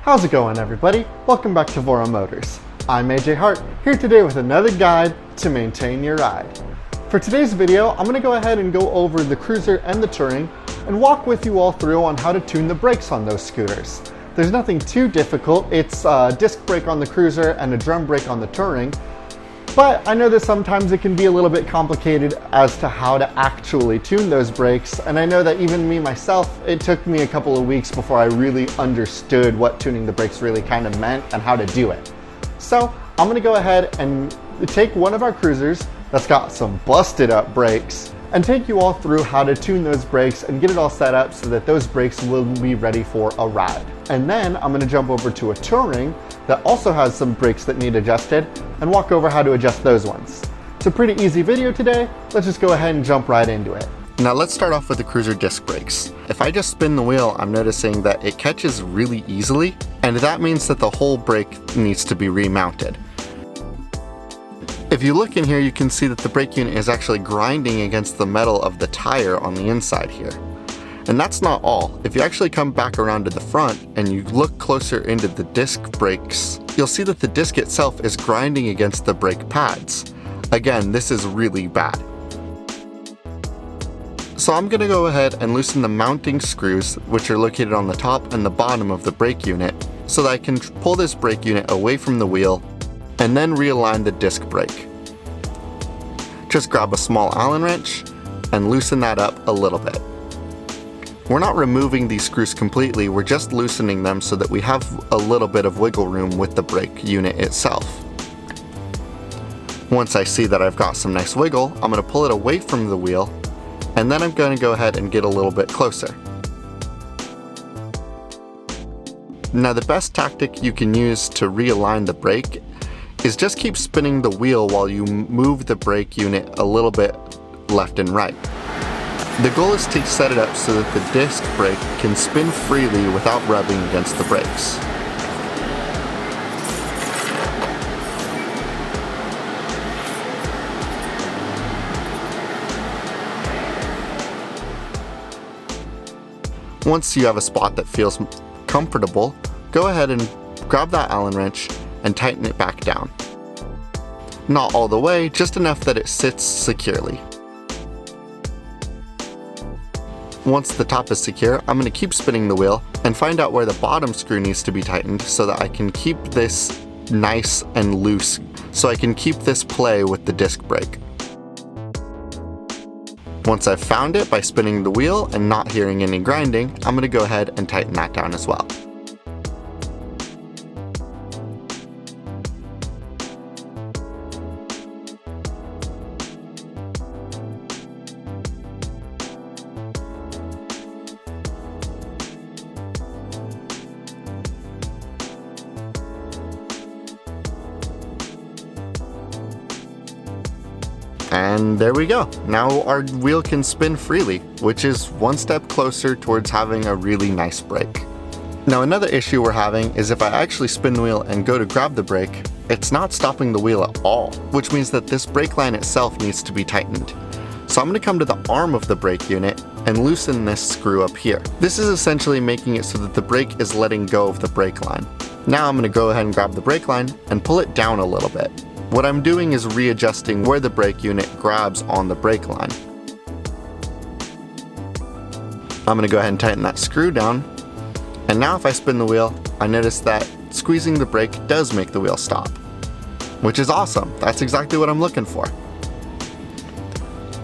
How's it going, everybody? Welcome back to Vora Motors. I'm AJ Hart, here today with another guide to maintain your ride. For today's video, I'm going to go ahead and go over the Cruiser and the Touring and walk with you all through on how to tune the brakes on those scooters. There's nothing too difficult. It's a disc brake on the Cruiser and a drum brake on the Touring. But I know that sometimes it can be a little bit complicated as to how to actually tune those brakes, and I know that even me myself, it took me a couple of weeks before I really understood what tuning the brakes really kind of meant and how to do it. So I'm going to go ahead and take one of our Cruisers that's got some busted up brakes and take you all through how to tune those brakes and get it all set up so that those brakes will be ready for a ride. And then I'm going to jump over to a Touring that also has some brakes that need adjusted and walk over how to adjust those ones. It's a pretty easy video today. Let's just go ahead and jump right into it. Now let's start off with the Cruiser disc brakes. If I just spin the wheel, I'm noticing that it catches really easily, and that means that the whole brake needs to be remounted. If you look in here, you can see that the brake unit is actually grinding against the metal of the tire on the inside here. And that's not all. If you actually come back around to the front and you look closer into the disc brakes, you'll see that the disc itself is grinding against the brake pads. Again, this is really bad. So I'm going to go ahead and loosen the mounting screws, which are located on the top and the bottom of the brake unit, so that I can pull this brake unit away from the wheel and then realign the disc brake. Just grab a small Allen wrench and loosen that up a little bit. We're not removing these screws completely, we're just loosening them so that we have a little bit of wiggle room with the brake unit itself. Once I see that I've got some nice wiggle, I'm going to pull it away from the wheel, and then I'm going to go ahead and get a little bit closer. Now the best tactic you can use to realign the brake is just keep spinning the wheel while you move the brake unit a little bit left and right. The goal is to set it up so that the disc brake can spin freely without rubbing against the brakes. Once you have a spot that feels comfortable, go ahead and grab that Allen wrench and tighten it back down. Not all the way, just enough that it sits securely. Once the top is secure, I'm going to keep spinning the wheel and find out where the bottom screw needs to be tightened so that I can keep this nice and loose, so I can keep this play with the disc brake. Once I've found it by spinning the wheel and not hearing any grinding, I'm going to go ahead and tighten that down as well. And there we go. Now our wheel can spin freely, which is one step closer towards having a really nice brake. Now another issue we're having is if I actually spin the wheel and go to grab the brake, it's not stopping the wheel at all, which means that this brake line itself needs to be tightened. So I'm going to come to the arm of the brake unit and loosen this screw up here. This is essentially making it so that the brake is letting go of the brake line. Now I'm going to go ahead and grab the brake line and pull it down a little bit. What I'm doing is readjusting where the brake unit grabs on the brake line. I'm going to go ahead and tighten that screw down, and now if I spin the wheel, I notice that squeezing the brake does make the wheel stop, which is awesome. That's exactly what I'm looking for.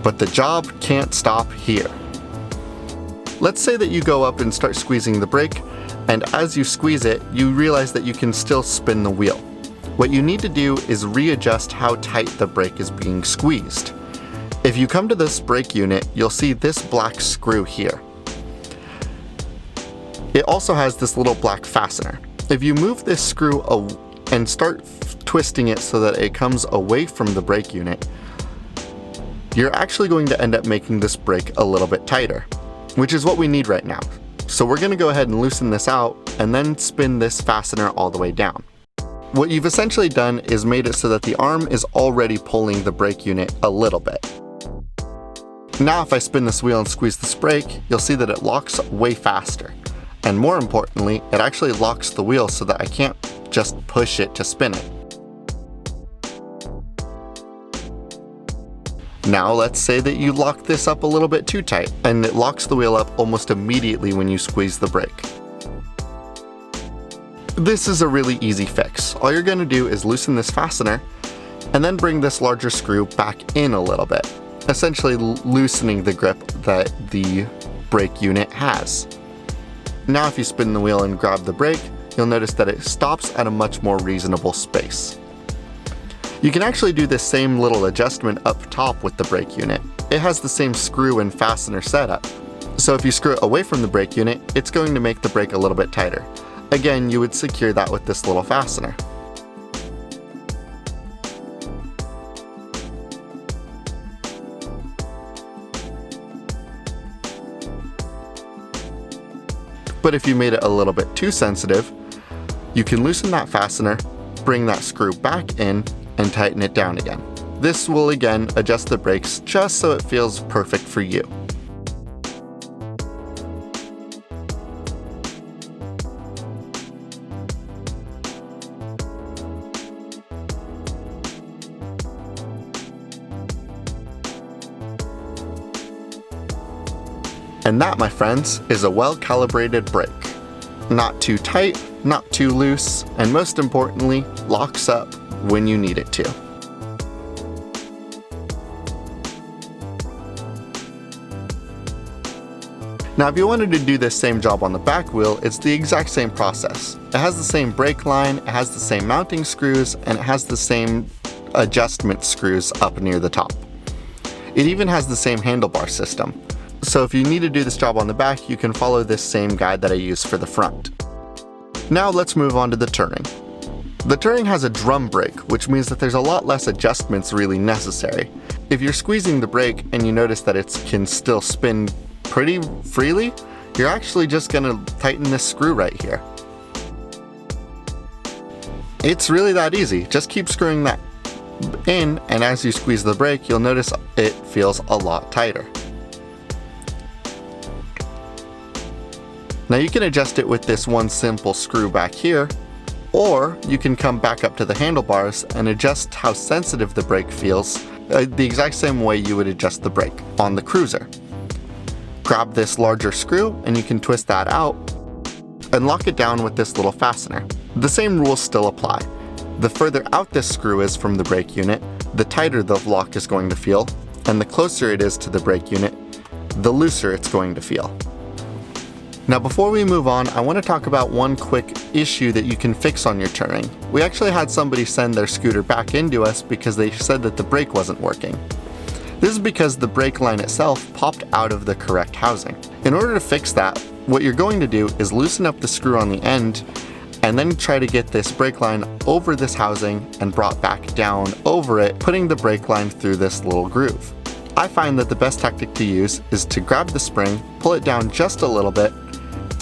But the job can't stop here. Let's say that you go up and start squeezing the brake, and as you squeeze it, you realize that you can still spin the wheel. What you need to do is readjust how tight the brake is being squeezed. If you come to this brake unit, you'll see this black screw here. It also has this little black fastener. If you move this screw and start twisting it so that it comes away from the brake unit, you're actually going to end up making this brake a little bit tighter, which is what we need right now. So we're going to go ahead and loosen this out and then spin this fastener all the way down. What you've essentially done is made it so that the arm is already pulling the brake unit a little bit. Now if I spin this wheel and squeeze this brake, you'll see that it locks way faster. And more importantly, it actually locks the wheel so that I can't just push it to spin it. Now let's say that you lock this up a little bit too tight, and it locks the wheel up almost immediately when you squeeze the brake. This is a really easy fix. All you're going to do is loosen this fastener, and then bring this larger screw back in a little bit, essentially loosening the grip that the brake unit has. Now if you spin the wheel and grab the brake, you'll notice that it stops at a much more reasonable space. You can actually do this same little adjustment up top with the brake unit. It has the same screw and fastener setup. So if you screw it away from the brake unit, it's going to make the brake a little bit tighter. Again, you would secure that with this little fastener. But if you made it a little bit too sensitive, you can loosen that fastener, bring that screw back in, and tighten it down again. This will again adjust the brakes just so it feels perfect for you. And that, my friends, is a well-calibrated brake. Not too tight, not too loose, and most importantly, locks up when you need it to. Now if you wanted to do this same job on the back wheel, it's the exact same process. It has the same brake line, it has the same mounting screws, and it has the same adjustment screws up near the top. It even has the same handlebar system. So if you need to do this job on the back, you can follow this same guide that I use for the front. Now let's move on to the turning. The turning has a drum brake, which means that there's a lot less adjustments really necessary. If you're squeezing the brake and you notice that it can still spin pretty freely, you're actually just gonna tighten this screw right here. It's really that easy. Just keep screwing that in, and as you squeeze the brake, you'll notice it feels a lot tighter. Now you can adjust it with this one simple screw back here, or you can come back up to the handlebars and adjust how sensitive the brake feels the exact same way you would adjust the brake on the Cruiser. Grab this larger screw and you can twist that out and lock it down with this little fastener. The same rules still apply. The further out this screw is from the brake unit, the tighter the lock is going to feel, and the closer it is to the brake unit, the looser it's going to feel. Now before we move on, I want to talk about one quick issue that you can fix on your turning. We actually had somebody send their scooter back into us because they said that the brake wasn't working. This is because the brake line itself popped out of the correct housing. In order to fix that, what you're going to do is loosen up the screw on the end and then try to get this brake line over this housing and brought back down over it, putting the brake line through this little groove. I find that the best tactic to use is to grab the spring, pull it down just a little bit,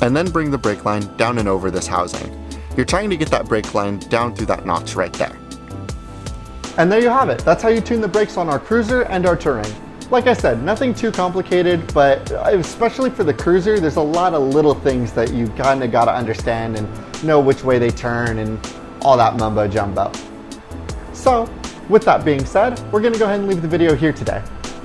and then bring the brake line down and over this housing. You're trying to get that brake line down through that notch right there. And there you have it. That's how you tune the brakes on our Cruiser and our Touring. Like I said, nothing too complicated, but especially for the Cruiser, there's a lot of little things that you kind of got to understand and know which way they turn and all that mumbo jumbo. So, with that being said, we're going to go ahead and leave the video here today.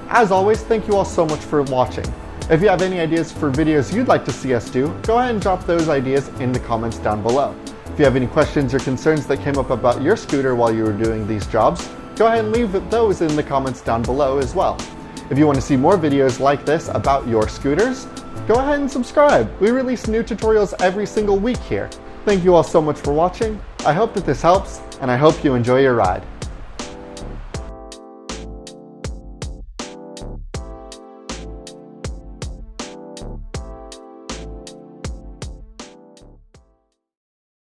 As always, thank you all so much for watching. If you have any ideas for videos you'd like to see us do, go ahead and drop those ideas in the comments down below. If you have any questions or concerns that came up about your scooter while you were doing these jobs, go ahead and leave those in the comments down below as well. If you want to see more videos like this about your scooters, go ahead and subscribe. We release new tutorials every single week here. Thank you all so much for watching. I hope that this helps, and I hope you enjoy your ride.